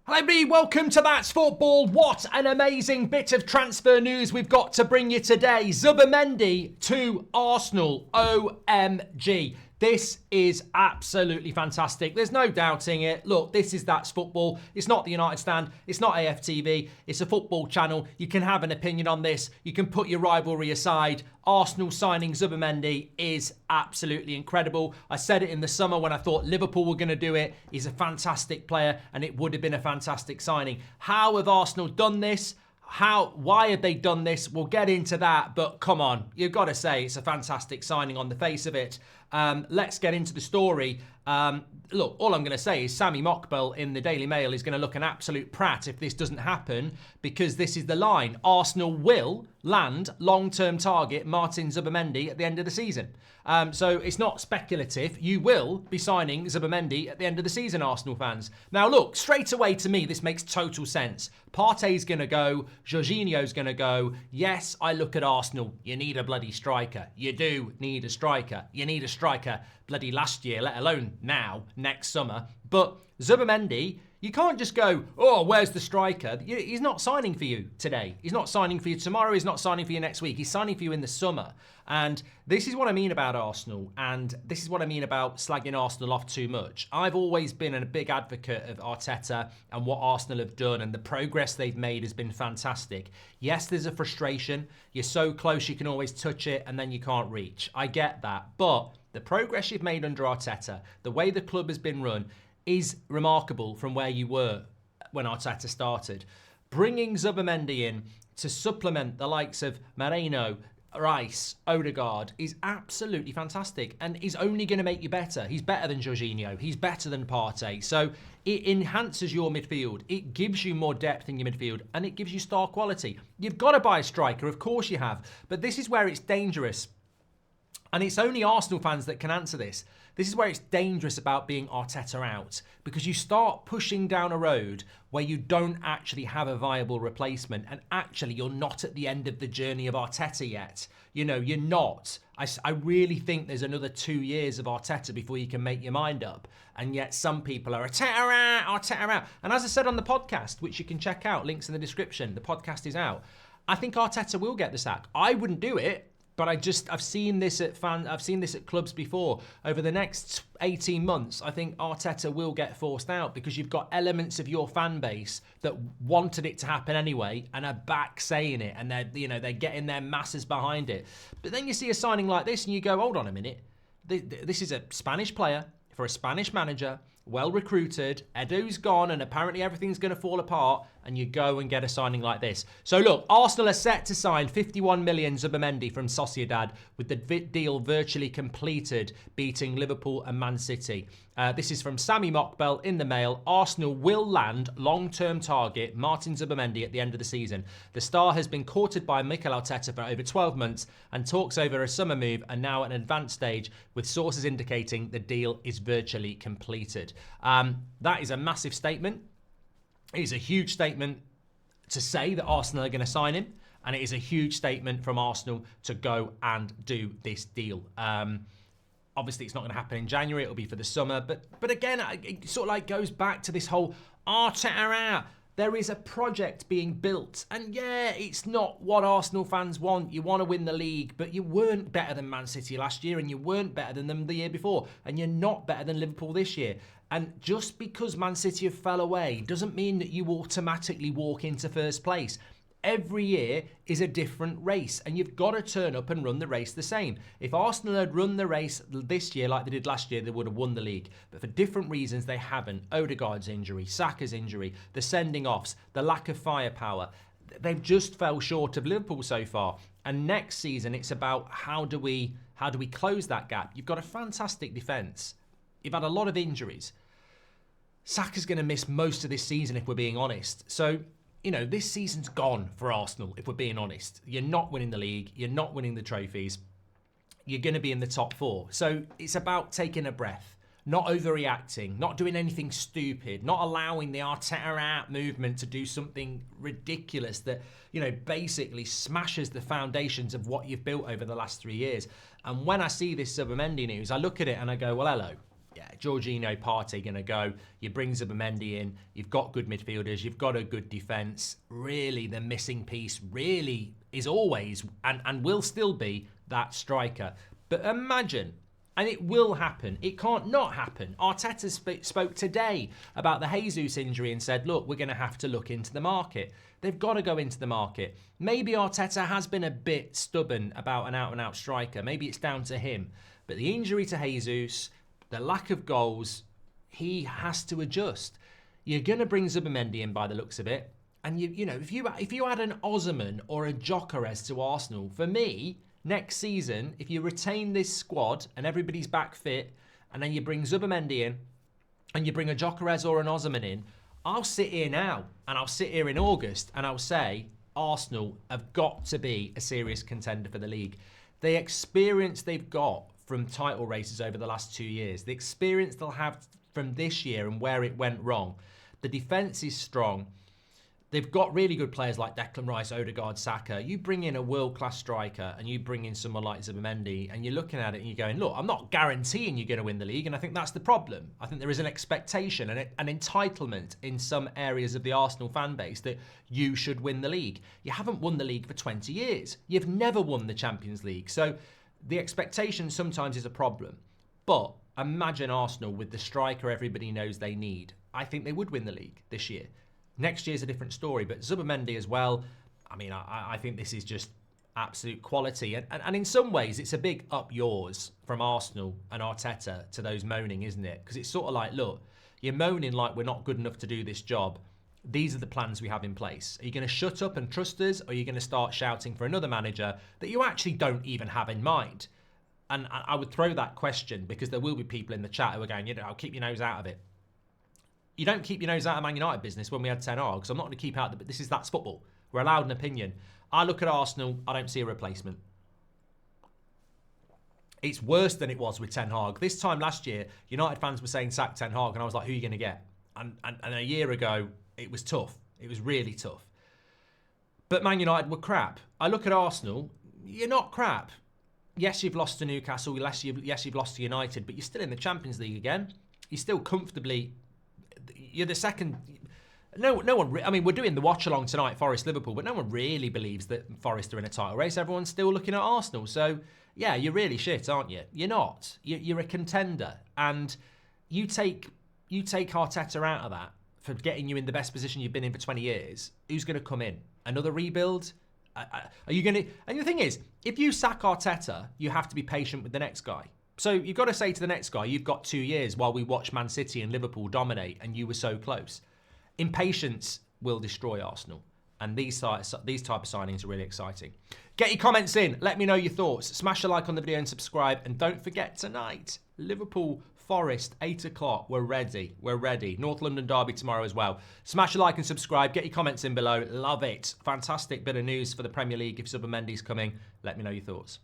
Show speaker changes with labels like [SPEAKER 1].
[SPEAKER 1] Hello everybody, welcome to That's Football. What an amazing bit of transfer news we've got to bring you today. Zubimendi to Arsenal, OMG. This is absolutely fantastic. There's no doubting it. Look, this is That's Football. It's not the United Stand. It's not AFTV. It's a football channel. You can have an opinion on this. You can put your rivalry aside. Arsenal signing Zubimendi is absolutely incredible. I said it in the summer when I thought Liverpool were going to do it. He's a fantastic player and it would have been a fantastic signing. How have Arsenal done this? Why have they done this? We'll get into that, but come on, you've got to say it's a fantastic signing on the face of it. Let's get into the story. Look, all I'm going to say is Sami Mokbel in the Daily Mail is going to look an absolute prat if this doesn't happen, because this is the line. Arsenal will land long-term target Martin Zubimendi at the end of the season. So it's not speculative. You will be signing Zubimendi at the end of the season, Arsenal fans. Now look, straight away to me, this makes total sense. Partey's going to go. Jorginho's going to go. Yes, I look at Arsenal. You need a bloody striker. You do need a striker. You need a striker bloody last year, let alone now, next summer. But Zubimendi, you can't just go, oh, where's the striker? He's not signing for you today. He's not signing for you tomorrow. He's not signing for you next week. He's signing for you in the summer. And this is what I mean about Arsenal. And this is what I mean about slagging Arsenal off too much. I've always been a big advocate of Arteta and what Arsenal have done, and the progress they've made has been fantastic. Yes, there's a frustration. You're so close you can always touch it and then you can't reach. I get that. But the progress you've made under Arteta, the way the club has been run, is remarkable from where you were when Arteta started. Bringing Zubimendi in to supplement the likes of Moreno, Rice, Odegaard is absolutely fantastic and is only going to make you better. He's better than Jorginho. He's better than Partey. So it enhances your midfield. It gives you more depth in your midfield and it gives you star quality. You've got to buy a striker, of course you have. But this is where it's dangerous. And it's only Arsenal fans that can answer this. This is where it's dangerous about being Arteta out, because you start pushing down a road where you don't actually have a viable replacement, and actually you're not at the end of the journey of Arteta yet. You know, you're not. I really think there's another 2 years of Arteta before you can make your mind up. And yet some people are Arteta out, Arteta out. And as I said on the podcast, which you can check out, links in the description, the podcast is out. I think Arteta will get the sack. I wouldn't do it. But I've seen this at clubs before. Over the next 18 months, I think Arteta will get forced out because you've got elements of your fan base that wanted it to happen anyway and are back saying it, and they're getting their masses behind it. But then you see a signing like this and you go, hold on a minute, this is a Spanish player for a Spanish manager, well recruited. Edu's gone and apparently everything's going to fall apart, and you go and get a signing like this. So look, Arsenal are set to sign 51 million Zubimendi from Sociedad, with the deal virtually completed, beating Liverpool and Man City. This is from Sami Mokbel in the Mail. Arsenal will land long-term target Martin Zubimendi at the end of the season. The star has been courted by Mikel Arteta for over 12 months, and talks over a summer move are now at an advanced stage, with sources indicating the deal is virtually completed. That is a massive statement. It is a huge statement to say that Arsenal are going to sign him, and it is a huge statement from Arsenal to go and do this deal. Obviously, it's not going to happen in January. It'll be for the summer. But again, it sort of like goes back to this whole Arteta out. There is a project being built. And yeah, it's not what Arsenal fans want. You want to win the league, but you weren't better than Man City last year, and you weren't better than them the year before, and you're not better than Liverpool this year. And just because Man City have fell away doesn't mean that you automatically walk into first place. Every year is a different race, and you've got to turn up and run the race the same. If Arsenal had run the race this year like they did last year, they would have won the league. But for different reasons, they haven't. Odegaard's injury, Saka's injury, the sending offs, the lack of firepower. They've just fell short of Liverpool so far. And next season, it's about how do we close that gap? You've got a fantastic defence. You've had a lot of injuries. Saka's going to miss most of this season if we're being honest. So, you know, this season's gone for Arsenal, if we're being honest. You're not winning the league. You're not winning the trophies. You're going to be in the top four. So it's about taking a breath, not overreacting, not doing anything stupid, not allowing the Arteta out movement to do something ridiculous that, you know, basically smashes the foundations of what you've built over the last 3 years. And when I see this Zubimendi news, I look at it and I go, well, hello. yeah, Jorginho, Partey going to go. You bring Zubimendi in. You've got good midfielders. You've got a good defence. Really, the missing piece really is always and will still be that striker. But imagine, and it will happen. It can't not happen. Arteta spoke today about the Jesus injury and said, look, we're going to have to look into the market. They've got to go into the market. Maybe Arteta has been a bit stubborn about an out-and-out striker. Maybe it's down to him. But the injury to Jesus, the lack of goals, he has to adjust. You're going to bring Zubimendi in by the looks of it. And, you know, if you add an Osimhen or a Gyökeres to Arsenal, for me, next season, if you retain this squad and everybody's back fit, and then you bring Zubimendi in, and you bring a Gyökeres or an Osimhen in, I'll sit here now, and I'll sit here in August, and I'll say Arsenal have got to be a serious contender for the league. The experience they've got from title races over the last 2 years, the experience they'll have from this year and where it went wrong, the defence is strong. They've got really good players like Declan Rice, Odegaard, Saka. You bring in a world-class striker and you bring in someone like Zubimendi and you're looking at it and you're going, look, I'm not guaranteeing you're going to win the league, and I think that's the problem. I think there is an expectation and an entitlement in some areas of the Arsenal fan base that you should win the league. You haven't won the league for 20 years. You've never won the Champions League. So the expectation sometimes is a problem. But imagine Arsenal with the striker everybody knows they need. I think they would win the league this year. Next year's a different story, but Zubimendi as well. I mean, I think this is just absolute quality. And in some ways, it's a big up yours from Arsenal and Arteta to those moaning, isn't it? Because it's sort of like, look, you're moaning like we're not good enough to do this job. These are the plans we have in place. Are you going to shut up and trust us, or are you going to start shouting for another manager that you actually don't even have in mind? And I would throw that question, because there will be people in the chat who are going, you know, I'll keep your nose out of it. You don't keep your nose out of Man United business when we had Ten Hag, because I'm not going to keep out, but that's football. We're allowed an opinion. I look at Arsenal, I don't see a replacement. It's worse than it was with Ten Hag. This time last year, United fans were saying sack Ten Hag, and I was like, who are you going to get? And a year ago, it was tough. It was really tough. But Man United were crap. I look at Arsenal, you're not crap. Yes, you've lost to Newcastle. Yes, you've lost to United, but you're still in the Champions League again. You're still comfortably... You're the second. No one. I mean, we're doing the watch along tonight, Forest Liverpool, but no one really believes that Forest are in a title race. Everyone's still looking at Arsenal. So yeah, you're really shit, aren't you? You're not. You're a contender, and you take Arteta out of that for getting you in the best position you've been in for 20 years. Who's going to come in? Another rebuild? Are you going to? And the thing is, if you sack Arteta, you have to be patient with the next guy. So you've got to say to the next guy, you've got 2 years while we watch Man City and Liverpool dominate, and you were so close. Impatience will destroy Arsenal. And these type of signings are really exciting. Get your comments in. Let me know your thoughts. Smash a like on the video and subscribe. And don't forget tonight, Liverpool, Forest, 8 o'clock. We're ready. We're ready. North London derby tomorrow as well. Smash a like and subscribe. Get your comments in below. Love it. Fantastic bit of news for the Premier League if Zubimendi's coming. Let me know your thoughts.